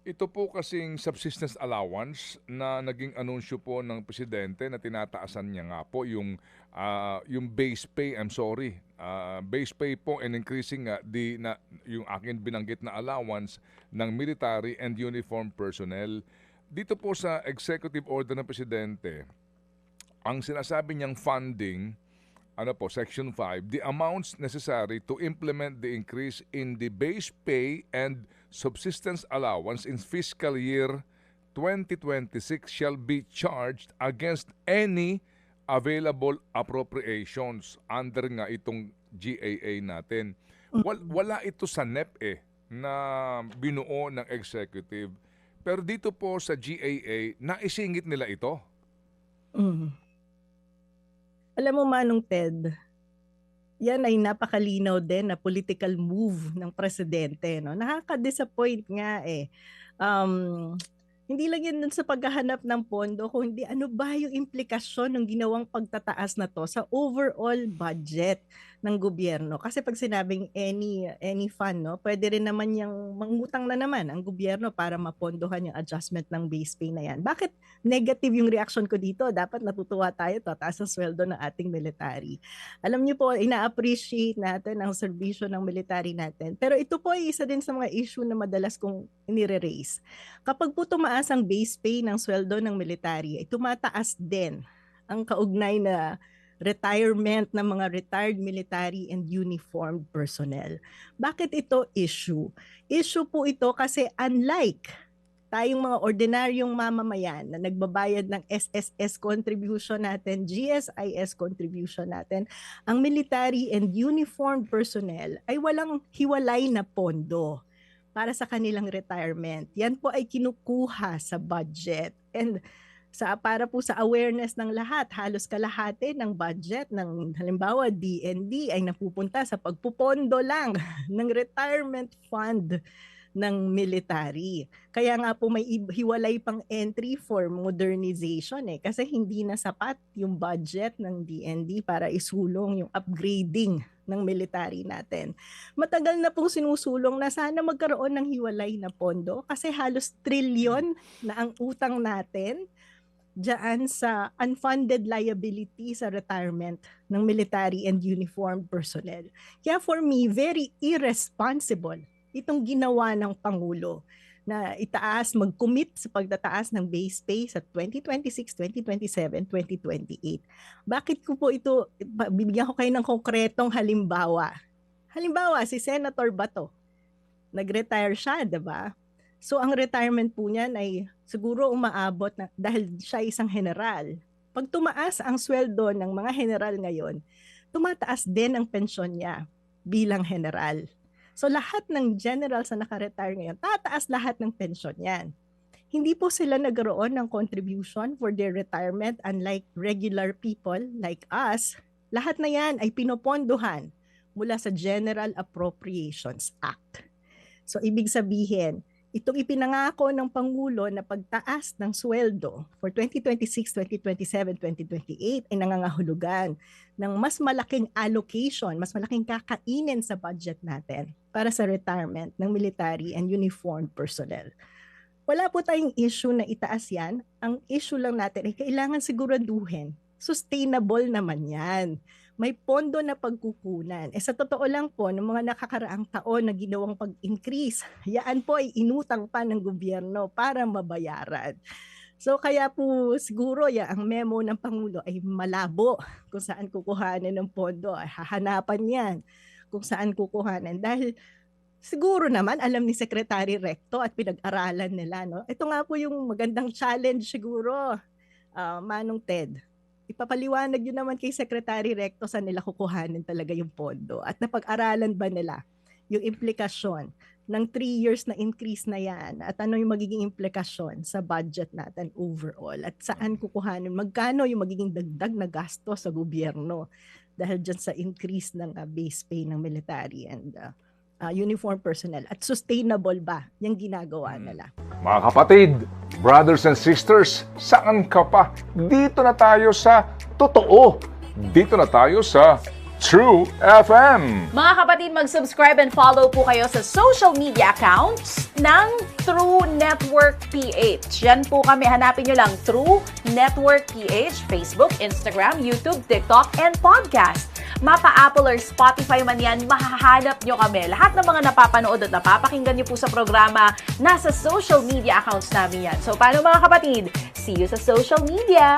Ito po kasing subsistence allowance na naging anunsyo po ng presidente na tinataasan niya nga po yung base pay, I'm sorry, base pay po and increasing yung akin binanggit na allowance ng military and uniformed personnel. Dito po sa executive order ng presidente, ang sinasabi niyang funding, Section 5, the amounts necessary to implement the increase in the base pay and subsistence allowance in fiscal year 2026 shall be charged against any available appropriations under nga itong GAA natin. Wala ito sa NEP na binuo ng executive. Pero dito po sa GAA, naisingit nila ito. Mm. Alam mo, Manong Ted, yan ay napakalinaw din na political move ng presidente. No? Nakaka-disappoint nga eh. Hindi lang yan dun sa paghahanap ng pondo, kundi ano ba yung implikasyon ng ginawang pagtataas na to sa overall budget ng gobyerno. Kasi pag sinabing any fund, no, pwede rin naman yung mangutang na naman ang gobyerno para mapondohan yung adjustment ng base pay na yan. Bakit negative yung reaction ko dito? Dapat natutuwa tayo, tataas ang sweldo ng ating military. Alam niyo po, ina-appreciate natin ang serbisyo ng military natin. Pero ito po ay isa din sa mga issue na madalas kong inire-raise. Kapag po tumaas ang base pay ng sweldo ng military, ay tumataas din ang kaugnay na retirement ng mga retired military and uniformed personnel. Bakit ito issue? Issue po ito kasi unlike tayong mga ordinaryong mamamayan na nagbabayad ng SSS contribution natin, GSIS contribution natin, ang military and uniformed personnel ay walang hiwalay na pondo para sa kanilang retirement. Yan po ay kinukuha sa budget. And para po sa awareness ng lahat, halos kalahati ng budget ng halimbawa DND ay napupunta sa pagpupondo lang ng retirement fund ng military. Kaya nga po may hiwalay pang entry for modernization kasi hindi na sapat yung budget ng DND para isulong yung upgrading ng military natin. Matagal na pong sinusulong na sana magkaroon ng hiwalay na pondo kasi halos trilyon na ang utang natin diyan sa unfunded liability sa retirement ng military and uniformed personnel. Kaya for me, very irresponsible itong ginawa ng Pangulo na itaas, mag-commit sa pagtataas ng base pay sa 2026, 2027, 2028. Bakit ko po ito, bibigyan ko kayo ng konkretong halimbawa. Halimbawa, si Senator Bato, nag-retire siya, diba? So ang retirement po niyan ay siguro umaabot na dahil siya isang general. Pag tumaas ang sweldo ng mga general ngayon, tumataas din ang pensyon niya bilang general. So lahat ng generals na naka-retire ngayon, tataas lahat ng pensyon niyan. Hindi po sila nagkaroon ng contribution for their retirement unlike regular people like us. Lahat na yan ay pinopondohan mula sa General Appropriations Act. So ibig sabihin, itong ipinangako ng Pangulo na pagtaas ng sweldo for 2026, 2027, 2028 ay nangangahulugan ng mas malaking allocation, mas malaking kakainin sa budget natin para sa retirement ng military and uniformed personnel. Wala po tayong issue na itaas yan. Ang issue lang natin ay kailangan siguraduhin. Sustainable naman yan. May pondo na pagkukunan. Sa totoo lang po, ng mga nakakaraang taon na ginawang pag-increase, yan po ay inutang pa ng gobyerno para mabayaran. So kaya po siguro ang memo ng Pangulo ay malabo kung saan kukuhanin ng pondo. Hahanapan yan kung saan kukuhanin. Dahil siguro naman alam ni Secretary Recto at pinag-aralan nila. No? Ito nga po yung magandang challenge siguro, Manong Ted. Ipapaliwanag yun naman kay Secretary Recto saan nila kukuhanin talaga yung pondo. At napag-aralan ba nila yung implikasyon ng 3 years na increase na yan at ano yung magiging implikasyon sa budget natin overall at saan kukuhanin, magkano yung magiging dagdag na gasto sa gobyerno dahil dyan sa increase ng base pay ng military and uniform personnel at sustainable ba yung ginagawa nila. Mga kapatid, brothers and sisters, saan ka pa? Dito na tayo sa totoo. Dito na tayo sa True FM. Mga kapatid, mag-subscribe and follow po kayo sa social media accounts ng True Network PH. Yan po kami. Hanapin nyo lang True Network PH, Facebook, Instagram, YouTube, TikTok, and podcast. Mapa Apple or Spotify man yan, mahahanap nyo kami. Lahat ng mga napapanood at napapakinggan nyo po sa programa, nasa social media accounts namin yan. So, paano mga kapatid? See you sa social media!